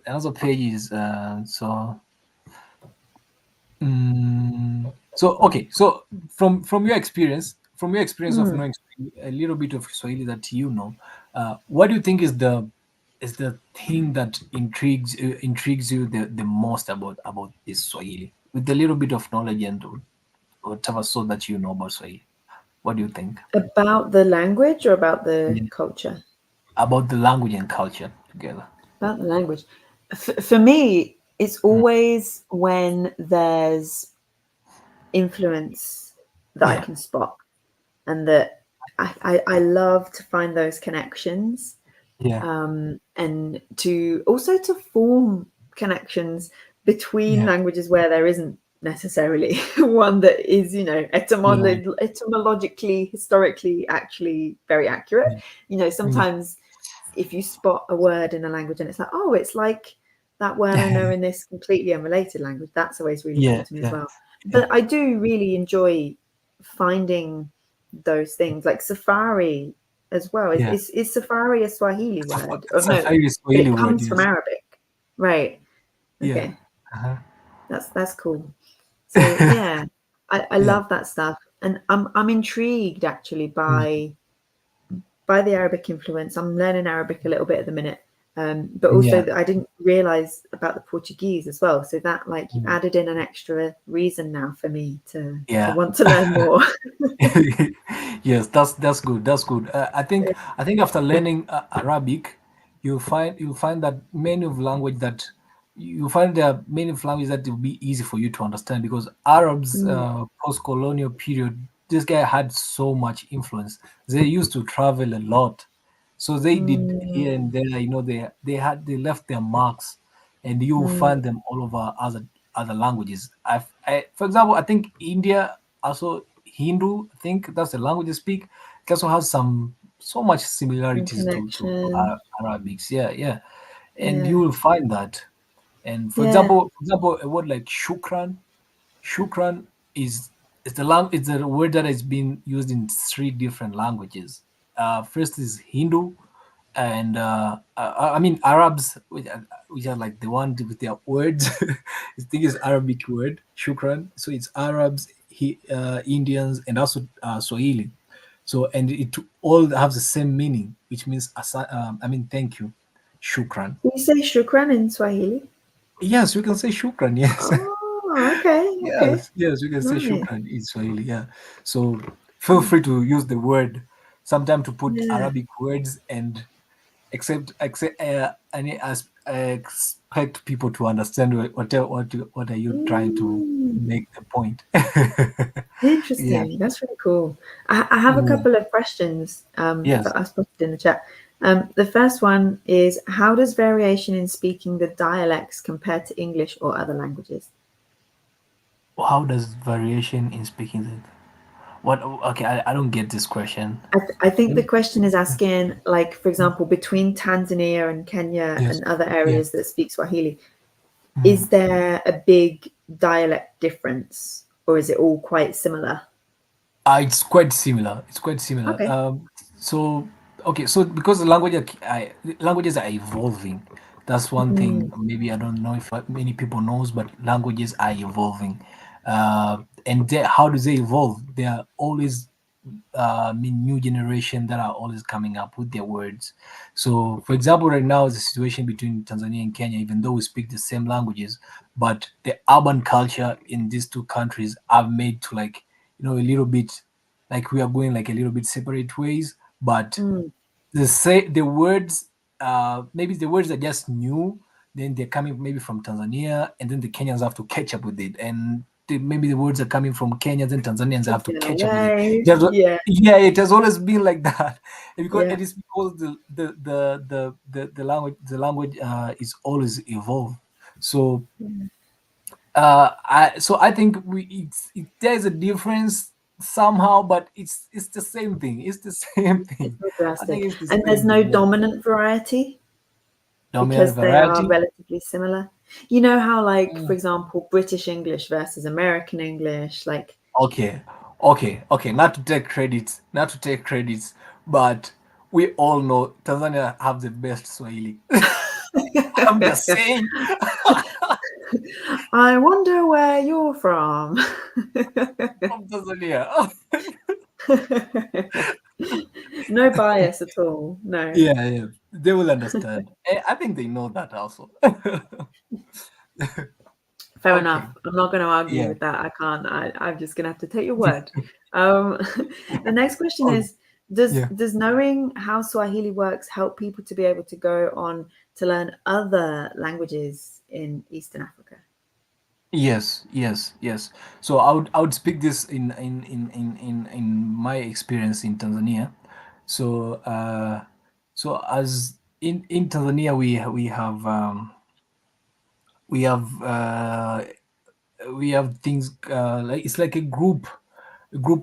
Speaker 2: another page is so okay, so from your experience of
Speaker 1: Mm.
Speaker 2: knowing a little bit of Swahili that you know, what do you think is the thing that intrigues you the most about this Swahili with the little bit of knowledge and whatever so that you know about Swahili? What do you think?
Speaker 1: About the language or about the
Speaker 2: Yeah.
Speaker 1: culture?
Speaker 2: About the language and culture together?
Speaker 1: About the language. For me, it's
Speaker 2: Mm.
Speaker 1: always when there's influence that I
Speaker 2: Yeah,
Speaker 1: can spot, and that I love to find those connections,
Speaker 2: yeah,
Speaker 1: and to also to form connections between
Speaker 2: yeah,
Speaker 1: languages where there isn't necessarily one that is,
Speaker 2: yeah,
Speaker 1: etymologically, historically, actually very accurate.
Speaker 2: yeah, yeah,
Speaker 1: Sometimes if you spot a word in a language and it's like, oh, it's like that word I know in this completely unrelated language, that's always really cool
Speaker 2: yeah,
Speaker 1: to me as
Speaker 2: yeah,
Speaker 1: well.
Speaker 2: yeah,
Speaker 1: But I do really enjoy finding those things, like safari as well. Is
Speaker 2: yeah.
Speaker 1: is, is safari a Swahili word? Or no,
Speaker 2: Safari is
Speaker 1: but
Speaker 2: Swahili
Speaker 1: it
Speaker 2: word,
Speaker 1: comes from
Speaker 2: yes.
Speaker 1: Arabic. Right.
Speaker 2: Yeah.
Speaker 1: Okay.
Speaker 2: Uh-huh.
Speaker 1: That's cool. So yeah, I
Speaker 2: Yeah.
Speaker 1: love that stuff. And I'm intrigued actually
Speaker 2: Mm.
Speaker 1: by the Arabic influence. I'm learning Arabic a little bit at the minute, but also
Speaker 2: Yeah.
Speaker 1: that I didn't realize about the Portuguese as well. So that, like, you've
Speaker 2: Mm.
Speaker 1: added in an extra reason now for me to
Speaker 2: Yeah.
Speaker 1: want to learn more.
Speaker 2: Yes, that's good. That's good. I think after learning Arabic, you'll find that many of language that you find there are many of languages that will be easy for you to understand because Arabs
Speaker 1: Mm,
Speaker 2: post-colonial period, this guy had so much influence. They used to travel a lot, so they did here and
Speaker 1: mm,
Speaker 2: there. You know, they left their marks, and you will
Speaker 1: mm.
Speaker 2: find them all over other languages. For example, I think India also Hindu. I think that's the language they speak. It also has so much
Speaker 1: Some
Speaker 2: similarities to
Speaker 1: connection.
Speaker 2: Arabics. Yeah, yeah, and you
Speaker 1: Yeah.
Speaker 2: will find that. And
Speaker 1: Yeah.
Speaker 2: for example, a word like shukran, shukran is is the word that has been used in three different languages. First is Hindu, and I mean Arabs, which are like the one with their words. I think it's Arabic word shukran. So it's Arabs, Indians, and also Swahili. So and it all have the same meaning, which means I mean thank you, shukran.
Speaker 1: Do you say shukran in Swahili?
Speaker 2: Yes, we can say shukran. Yes.
Speaker 1: Oh, okay, okay.
Speaker 2: Yes, you can say
Speaker 1: Nice.
Speaker 2: shukran in Swahili. Yeah. So feel free to use the word sometime to put
Speaker 1: Yeah.
Speaker 2: Arabic words and except I expect people to understand what are you trying to
Speaker 1: Mm,
Speaker 2: make the point. Yeah.
Speaker 1: interesting. That's really cool. I have a
Speaker 2: Yeah.
Speaker 1: couple of questions
Speaker 2: Yes.
Speaker 1: that I spotted in the chat. The first one is, how does variation in speaking the dialects compare to English or other languages?
Speaker 2: How does variation in speaking what? Okay, I don't get this question.
Speaker 1: I think the question is asking, like, for example, between Tanzania and Kenya
Speaker 2: Yes.
Speaker 1: and other
Speaker 2: Yeah.
Speaker 1: areas that speak Swahili,
Speaker 2: Mm.
Speaker 1: is there a big dialect difference or is it all quite similar?
Speaker 2: It's quite similar. It's quite similar.
Speaker 1: Okay.
Speaker 2: So okay, so because languages are evolving, that's one
Speaker 1: Mm,
Speaker 2: thing. Maybe I don't know if many people knows, but languages are evolving. And how do they evolve? They are always new generation that are always coming up with their words. So, for example, right now is a situation between Tanzania and Kenya, even though we speak the same languages, but the urban culture in these two countries are made to like, a little bit like we are going like a little bit separate ways, but
Speaker 1: mm,
Speaker 2: the words maybe the words are just new, then they're coming maybe from Tanzania, and then the Kenyans have to catch up with it, and maybe the words are coming from Kenyans and Tanzanians have
Speaker 1: it's
Speaker 2: to
Speaker 1: in a
Speaker 2: catch up with it.
Speaker 1: way.
Speaker 2: There's
Speaker 1: Yeah.
Speaker 2: Yeah, it has always been like that. And because
Speaker 1: Yeah.
Speaker 2: it is because the language is always evolved. So I think there's a difference somehow, but it's the same thing. It's the same
Speaker 1: It's
Speaker 2: thing.
Speaker 1: not
Speaker 2: I think
Speaker 1: drastic.
Speaker 2: it's the
Speaker 1: And there's
Speaker 2: same
Speaker 1: no
Speaker 2: thing. Yeah.
Speaker 1: dominant variety
Speaker 2: Dominant
Speaker 1: because they are
Speaker 2: variety.
Speaker 1: relatively similar. You know how, like, for
Speaker 2: Mm.
Speaker 1: example, British English versus American English, like,
Speaker 2: Okay, okay. Not to take credits, but we all know Tanzania have the best Swahili. I'm just saying.
Speaker 1: I wonder where you're from.
Speaker 2: From Tanzania.
Speaker 1: No bias at all. No.
Speaker 2: Yeah, yeah. They will understand. I think they know that also.
Speaker 1: Fair
Speaker 2: Okay.
Speaker 1: enough. I'm not going to argue
Speaker 2: Yeah.
Speaker 1: with that. I can't. I'm just going to have to take your word. Um, the next question
Speaker 2: Oh,
Speaker 1: is, does
Speaker 2: yeah.
Speaker 1: does knowing how Swahili works help people to be able to go on to learn other languages in Eastern Africa?
Speaker 2: Yes, yes, yes. So I would speak this in my experience in Tanzania. So as in Tanzania we have we have things like it's like a group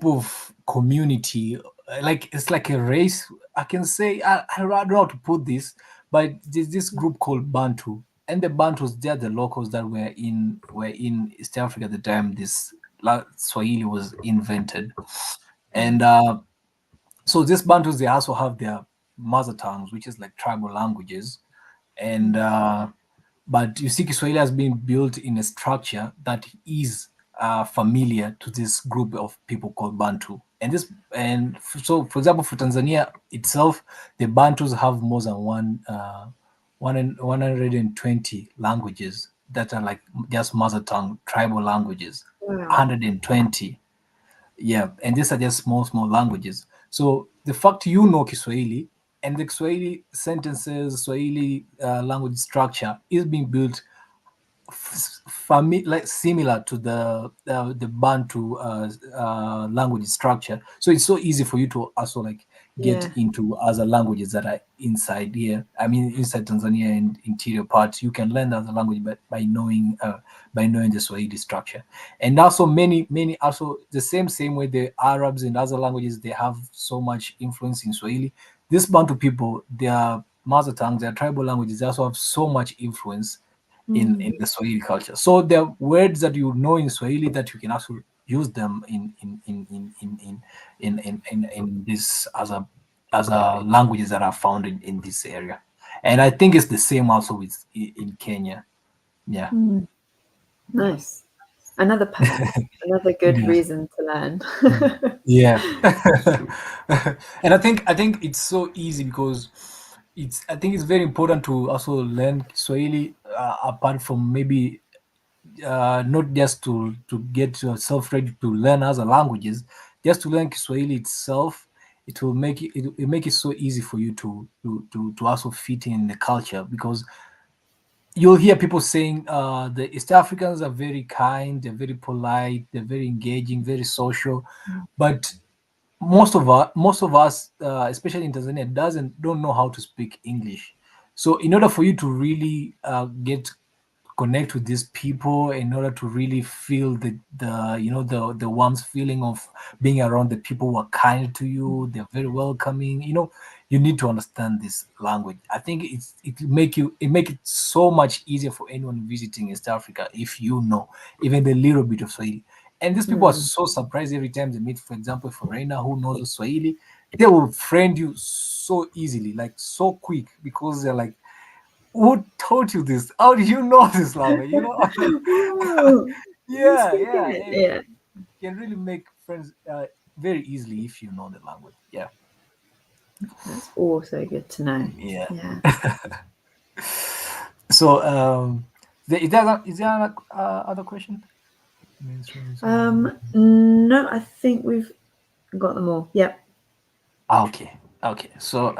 Speaker 2: of community, like it's like a race, I can say. I don't know how to put this, but there's this group called Bantu, and the Bantus, they're the locals that were in East Africa at the time this Swahili was invented. And so these Bantus, they also have their mother tongues, which is like tribal languages. And but you see, Kiswahili has been built in a structure that is familiar to this group of people called Bantu. So, for example, for Tanzania itself, the Bantus have more than 120 languages that are like just mother tongue tribal languages.
Speaker 1: Wow.
Speaker 2: 120. Yeah, and these are just small languages. So the fact you know Kiswahili and the Kiswahili sentences, Swahili language structure is being built like similar to the Bantu language structure. So it's so easy for you to also like get
Speaker 1: Yeah.
Speaker 2: into other languages that are inside here. I mean, inside Tanzania and interior parts, you can learn other language by knowing the Swahili structure. And also many also the same way the Arabs and other languages, they have so much influence in Swahili. These Bantu people, their mother tongue, their tribal languages, they also have so much influence in
Speaker 1: Mm,
Speaker 2: the Swahili culture. So there are words that you know in Swahili that you can also use them in this as a languages that are found in this area. And I think it's the same also with in Kenya. Yeah.
Speaker 1: mm. Nice. Another perk. Another good
Speaker 2: Yes.
Speaker 1: reason to learn.
Speaker 2: Yeah. And I think it's so easy because I think it's very important to also learn Swahili apart from maybe not just to get yourself ready to learn other languages, just to learn Kiswahili itself. it will make it make it so easy for you to also fit in the culture, because you'll hear people saying the East Africans are very kind, they're very polite, they're very engaging, very social, but most of us, especially in Tanzania, don't know how to speak English. So in order for you to really get connect with these people, in order to really feel the warm feeling of being around the people who are kind to you, they're very welcoming, you need to understand this language. I think it make it so much easier for anyone visiting East Africa if you know even a little bit of Swahili. And these people are
Speaker 1: Mm.
Speaker 2: so surprised every time they meet, for example, a foreigner who knows Swahili. They will friend you so easily, like so quick, because they're like, who taught you this? How did you know this language?
Speaker 1: Whoa, you
Speaker 2: Yeah,
Speaker 1: speak
Speaker 2: yeah.
Speaker 1: it.
Speaker 2: And
Speaker 1: Yeah,
Speaker 2: you can really make friends very easily if you know the language. Yeah.
Speaker 1: that's also good to know.
Speaker 2: Yeah.
Speaker 1: Yeah.
Speaker 2: So, is there other question?
Speaker 1: No, I think we've got them all. Yep.
Speaker 2: Okay. Okay. So,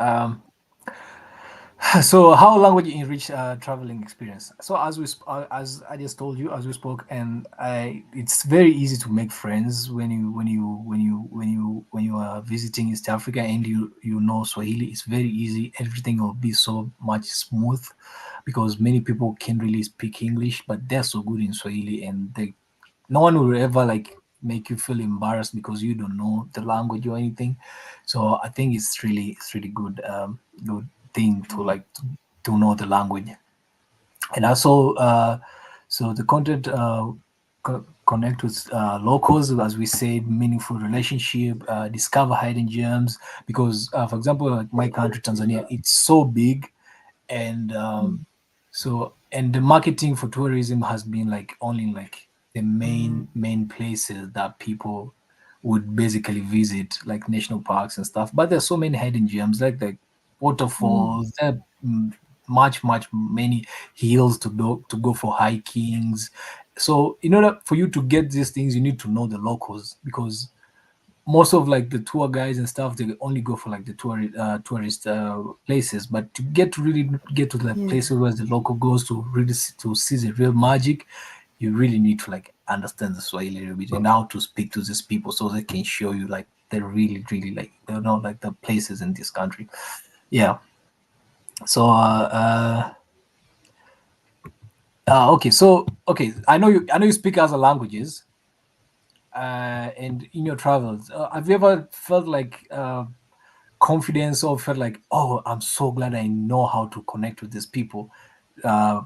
Speaker 2: so how language enrich traveling experience? So as I just told you, as we spoke, and it's very easy to make friends when you are visiting East Africa and you know Swahili. It's very easy. Everything will be so much smooth, because many people can really speak English, but they're so good in Swahili, and no one will ever like make you feel embarrassed because you don't know the language or anything. So I think it's really good thing to know the language. And also so the content connect with locals, as we said, meaningful relationship, discover hidden gems, because for example, like my country Tanzania, it's so big, and and the marketing for tourism has been like only like the main places that people would basically visit, like national parks and stuff, but there's so many hidden gems, like
Speaker 1: Mm.
Speaker 2: waterfalls, there are much many hills to go for hikings. So in order for you to get these things, you need to know the locals, because most of like the tour guides and stuff, they only go for like the tourist places, but to really get to the
Speaker 1: Yeah.
Speaker 2: places where the local goes to really to see the real magic, you really need to like understand the Swahili a little bit and how to speak to these people so they can show you like they really like like the places in this country. Yeah. So okay, so okay, I know you speak other languages, and in your travels, have you ever felt like confidence, or felt like, oh, I'm so glad I know how to connect with these people, uh,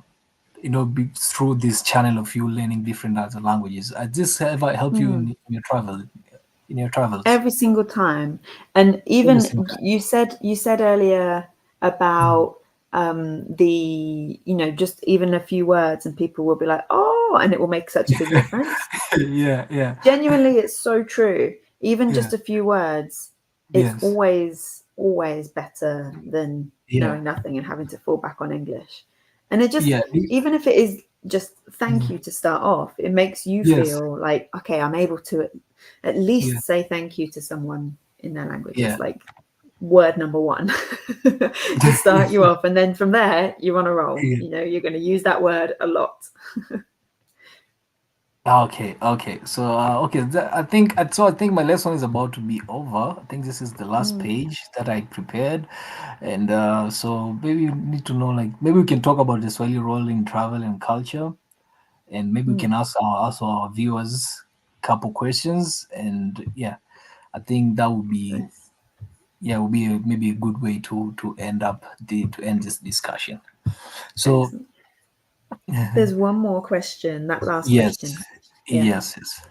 Speaker 2: through this channel of you learning different other languages? Has this ever helped you
Speaker 1: Mm.
Speaker 2: in your travels?
Speaker 1: Every single time. And
Speaker 2: Every
Speaker 1: even
Speaker 2: single
Speaker 1: you said earlier
Speaker 2: time.
Speaker 1: about the just even a few words and people will be like, oh, and it will make such a big difference.
Speaker 2: Yeah, yeah,
Speaker 1: Genuinely, it's so true. Even
Speaker 2: yeah,
Speaker 1: just a few words, it's
Speaker 2: yes,
Speaker 1: always better than
Speaker 2: yeah,
Speaker 1: knowing nothing and having to fall back on English. And it just,
Speaker 2: yeah,
Speaker 1: even if it is just thank
Speaker 2: mm,
Speaker 1: you to start off, it makes you
Speaker 2: yes,
Speaker 1: feel like, okay, I'm able to at
Speaker 2: yeah,
Speaker 1: least say thank you to someone in their language.
Speaker 2: yeah.
Speaker 1: It's like word number one to start you off. And then from there, you're on a roll.
Speaker 2: Yeah.
Speaker 1: You're going to use that word a lot.
Speaker 2: Okay, okay. So, okay, I think my lesson is about to be over. I think this is the last
Speaker 1: Mm,
Speaker 2: page that I prepared, and so maybe you need to know, like, maybe we can talk about the Swahili role in travel and culture, and maybe we
Speaker 1: mm,
Speaker 2: can ask our viewers a couple questions, and yeah, I think that would be
Speaker 1: nice.
Speaker 2: yeah would be maybe a good way to end this discussion. So,
Speaker 1: Excellent. There's one more question, that last
Speaker 2: yes,
Speaker 1: question. Yeah.
Speaker 2: yes, yes.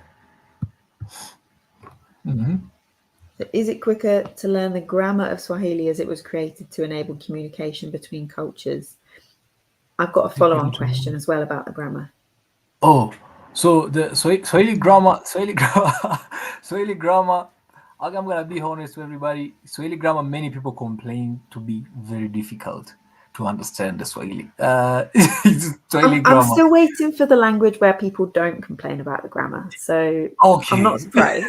Speaker 2: Hmm.
Speaker 1: So is it quicker to learn the grammar of Swahili as it was created to enable communication between cultures? I've got a follow on question as well about the grammar.
Speaker 2: Oh, so the Swahili grammar, Swahili grammar, Swahili grammar. I'm gonna be honest with everybody. Swahili grammar, many people complain to be very difficult to understand the Swahili. Swahili
Speaker 1: I'm
Speaker 2: grammar.
Speaker 1: still waiting for the language where people don't complain about the grammar. So I'm not
Speaker 2: Okay.
Speaker 1: surprised.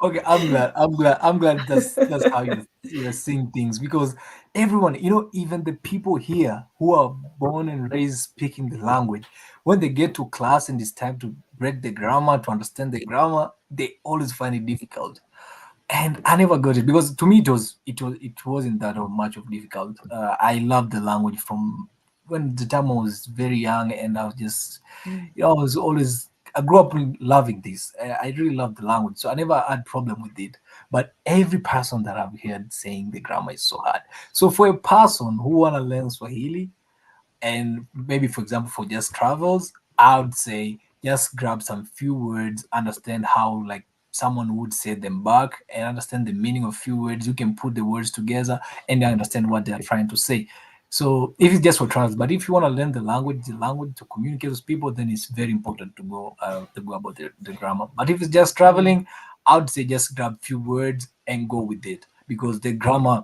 Speaker 2: Okay, I'm glad that's how you're seeing things, because everyone, even the people here who are born and raised speaking the language, when they get to class and it's time to break the grammar, to understand the grammar, they always find it difficult. And I never got it, because to me it wasn't that much of difficult. I loved the language from when the time I was very young, and I was just,
Speaker 1: Mm.
Speaker 2: I was always, I grew up loving this. I really loved the language, so I never had problem with it. But every person that I've heard saying the grammar is so hard. So for a person who wanna learn Swahili, and maybe for example for just travels, I would say just grab some few words, understand how like someone would say them back, and understand the meaning of few words. You can put the words together and understand what they are trying to say. So if it's just for travels, but if you want to learn the language to communicate with people, then it's very important to go about the grammar. But if it's just
Speaker 1: Mm.
Speaker 2: traveling, I would say just grab few words and go with it, because the grammar,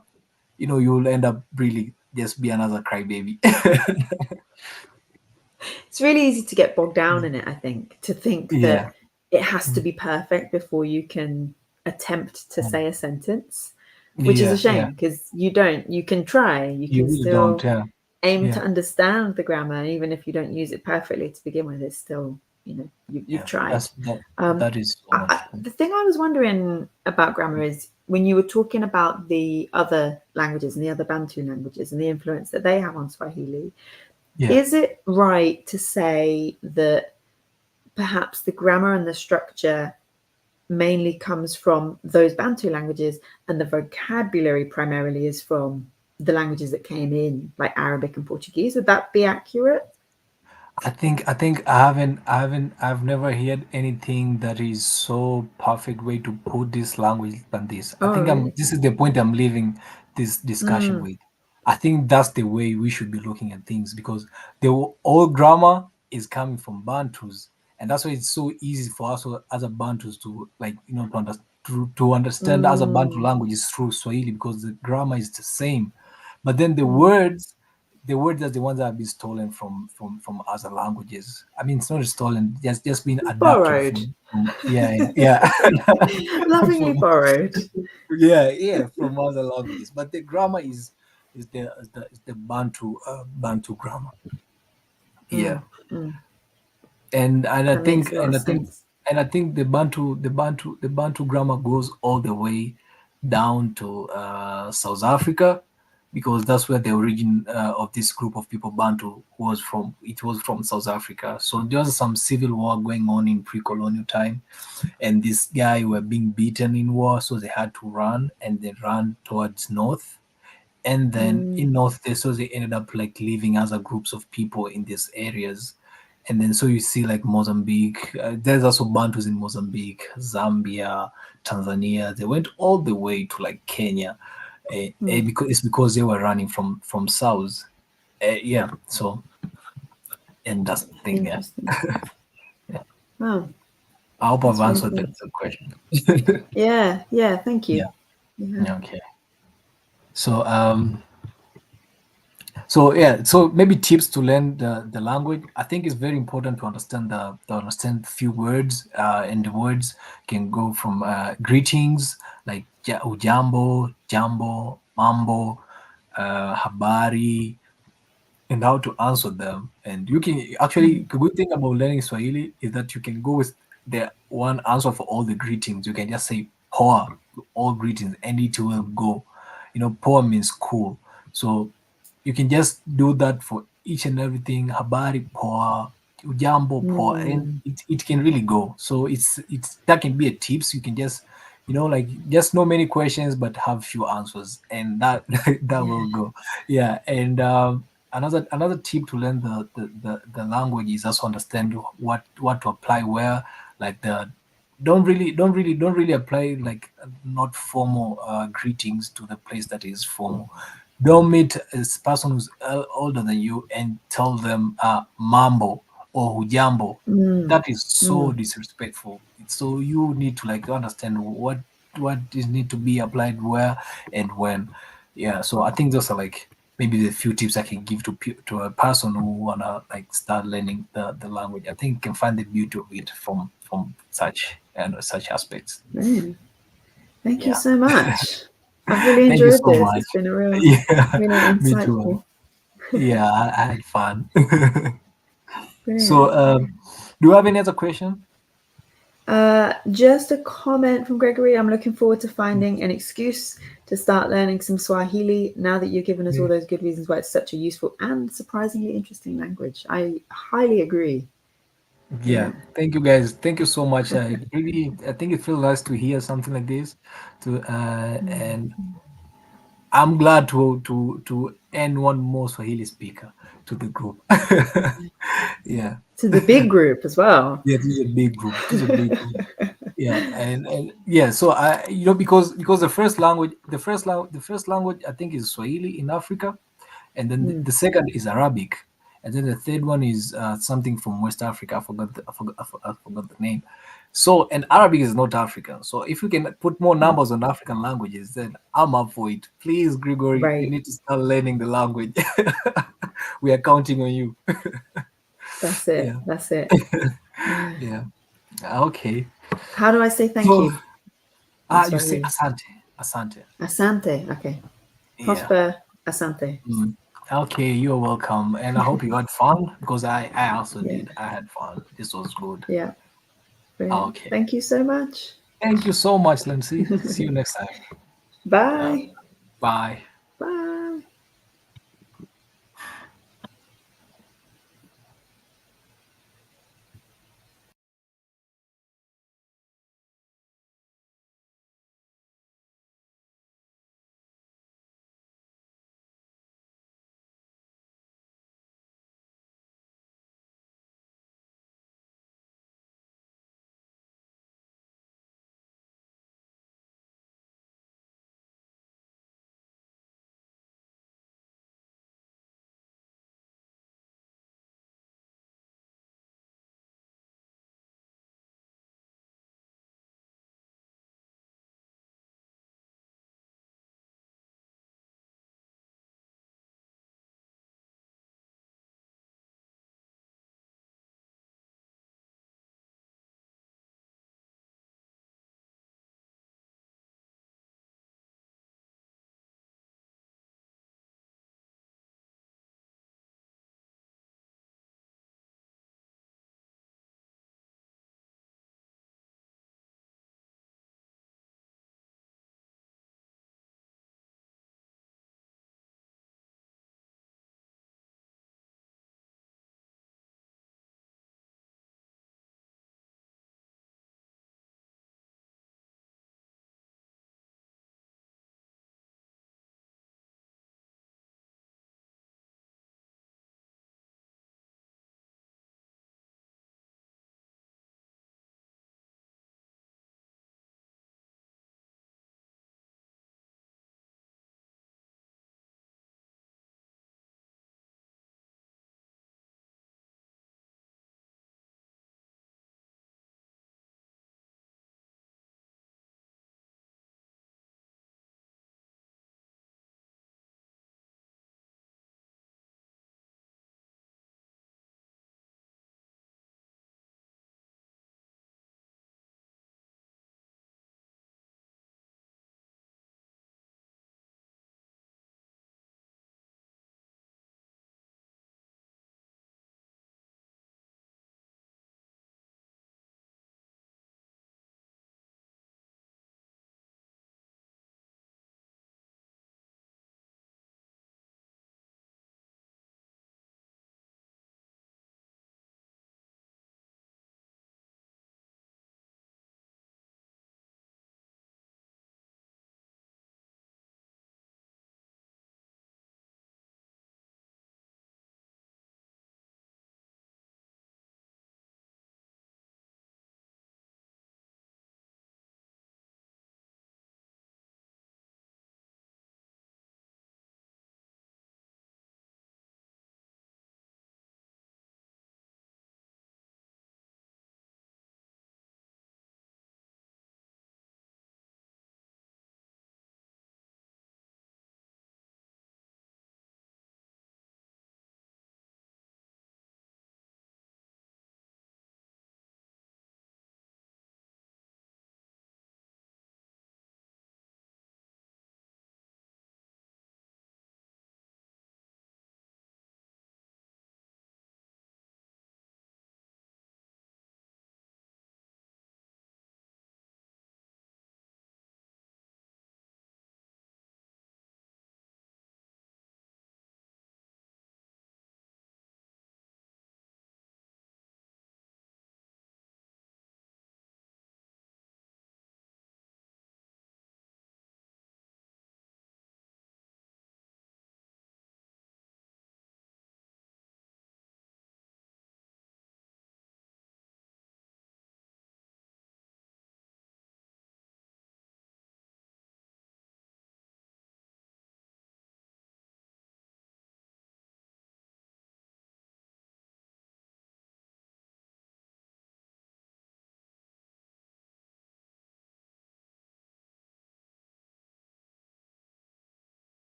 Speaker 2: you'll end up really just be another crybaby.
Speaker 1: It's really easy to get bogged down in it, I think, to think
Speaker 2: Yeah.
Speaker 1: that it has to
Speaker 2: Mm.
Speaker 1: be perfect before you can attempt to
Speaker 2: Mm.
Speaker 1: say a sentence, which is a
Speaker 2: Yeah, yeah.
Speaker 1: shame because you don't. You can try, you
Speaker 2: You
Speaker 1: can
Speaker 2: really don't,
Speaker 1: still
Speaker 2: yeah.
Speaker 1: aim to
Speaker 2: Yeah,
Speaker 1: understand the grammar, even if you don't use it perfectly to begin with, it's still, you've
Speaker 2: yeah.
Speaker 1: tried.
Speaker 2: That's that
Speaker 1: Um,
Speaker 2: that is so much fun.
Speaker 1: the thing I was wondering about grammar is when you were talking about the other languages and the other Bantu languages and the influence that they have on Swahili,
Speaker 2: Yeah.
Speaker 1: is it right to say that perhaps the grammar and the structure mainly comes from those Bantu languages and the vocabulary primarily is from the languages that came in, like Arabic and Portuguese? Would that be accurate?
Speaker 2: I think I've never heard anything that is so perfect way to put this language than this. I
Speaker 1: Oh,
Speaker 2: think
Speaker 1: really?
Speaker 2: this is the point I'm leaving this discussion
Speaker 1: Mm,
Speaker 2: with. I think that's the way we should be looking at things, because the all grammar is coming from Bantus, and that's why it's so easy for us as a Bantus to, like, to understand as a Bantu
Speaker 1: mm,
Speaker 2: languages through Swahili, because the grammar is the same, but then the
Speaker 1: mm.
Speaker 2: words, are the ones that have been stolen from other languages. I mean, it's not stolen, just being adapted
Speaker 1: Borrowed.
Speaker 2: from yeah, yeah, yeah.
Speaker 1: Lovingly
Speaker 2: from
Speaker 1: borrowed.
Speaker 2: yeah, from other languages. But the grammar is the Bantu grammar. Yeah.
Speaker 1: Mm, mm.
Speaker 2: and I
Speaker 1: That makes
Speaker 2: think
Speaker 1: a lot
Speaker 2: and
Speaker 1: of
Speaker 2: I think
Speaker 1: sense.
Speaker 2: and I think the Bantu grammar goes all the way down to South Africa, because that's where the origin of this group of people Bantu was from. It was from South Africa. So there was some civil war going on in pre-colonial time, and this guy were being beaten in war, so they had to run, and they ran towards north, and then
Speaker 1: Mm,
Speaker 2: in north there, so they ended up like living as a groups of people in these areas. And then so you see like Mozambique, there's also Bantus in Mozambique, Zambia, Tanzania. They went all the way to like Kenya,
Speaker 1: mm.
Speaker 2: because they were running from south. Yeah, so, and that's the thing. Yeah.
Speaker 1: Interesting.
Speaker 2: Yeah,
Speaker 1: Wow,
Speaker 2: I hope I've
Speaker 1: that's really
Speaker 2: answered
Speaker 1: cool.
Speaker 2: the question.
Speaker 1: Yeah, yeah, thank you.
Speaker 2: Yeah.
Speaker 1: Yeah.
Speaker 2: Yeah, okay. So yeah, so maybe tips to learn the language. I think it's very important to understand to understand few words, and the words can go from greetings like ujambo, jambo, mambo, habari, and how to answer them. And you can actually,
Speaker 1: Mm,
Speaker 2: the good thing about learning Swahili is that you can go with the one answer for all the greetings. You can just say poa to all greetings and it will go. Poa means cool. So you can just do that for each and everything. Habari poa, ujambo poa, and
Speaker 1: mm.
Speaker 2: it can really go. So it's that can be a tips. You can just, like, just know many questions but have few answers, and that that will
Speaker 1: Yeah,
Speaker 2: go. Yeah. And another tip to learn the language is also understand what to apply where, like the don't really apply like not formal greetings to the place that is formal. Don't meet a person who's older than you and tell them mambo or hujambo.
Speaker 1: mm,
Speaker 2: That is so
Speaker 1: mm.
Speaker 2: disrespectful. So you need to like understand what is need to be applied where and when. Yeah, so I think those are like maybe the few tips I can give to a person who wanna like start learning the language. I think can find the beauty of it from such and such aspects.
Speaker 1: Really? Thank you
Speaker 2: Yeah.
Speaker 1: so much. I've really
Speaker 2: Thank you
Speaker 1: enjoyed
Speaker 2: so
Speaker 1: this.
Speaker 2: much.
Speaker 1: It's been a real,
Speaker 2: Yeah,
Speaker 1: really
Speaker 2: me too.
Speaker 1: insightful.
Speaker 2: Yeah, I had fun. So,
Speaker 1: Brilliant.
Speaker 2: do you have any other question?
Speaker 1: Just a comment from Gregory. I'm looking forward to finding an excuse to start learning some Swahili now that you've given us all
Speaker 2: Yeah.
Speaker 1: those good reasons why it's such a useful and surprisingly interesting language. I highly agree.
Speaker 2: Yeah,
Speaker 1: Brilliant.
Speaker 2: thank you guys. Thank you so much. I think it feels nice to hear something like this. And I'm glad to add one more Swahili speaker to the group. Yeah,
Speaker 1: To the big group as well.
Speaker 2: yeah, this is a big group. This is a big group. Yeah, and yeah, so because the first language I think is Swahili in Africa, and then
Speaker 1: Mm,
Speaker 2: the second is Arabic, and then the third one is something from West Africa. I forgot the name. So, and Arabic is not African. So, if you can put more
Speaker 1: mm.
Speaker 2: numbers on African languages, then I'm up for it. Please, Gregory, you
Speaker 1: Right.
Speaker 2: need to start learning the language. We are counting on you.
Speaker 1: That's it.
Speaker 2: Yeah,
Speaker 1: That's it.
Speaker 2: yeah. Okay.
Speaker 1: How do I say thank
Speaker 2: So,
Speaker 1: you in
Speaker 2: you say
Speaker 1: Swahili?
Speaker 2: asante, asante.
Speaker 1: Asante. Okay.
Speaker 2: Yeah.
Speaker 1: Prosper. Asante.
Speaker 2: Mm. Okay, you're welcome, and I hope you had fun because I also
Speaker 1: Yeah.
Speaker 2: did. I had fun. This was good.
Speaker 1: Yeah. Brilliant.
Speaker 2: Okay.
Speaker 1: Thank you so much.
Speaker 2: Thank you so much, Lindsay. See you next time. Uh,
Speaker 1: Bye.
Speaker 2: bye.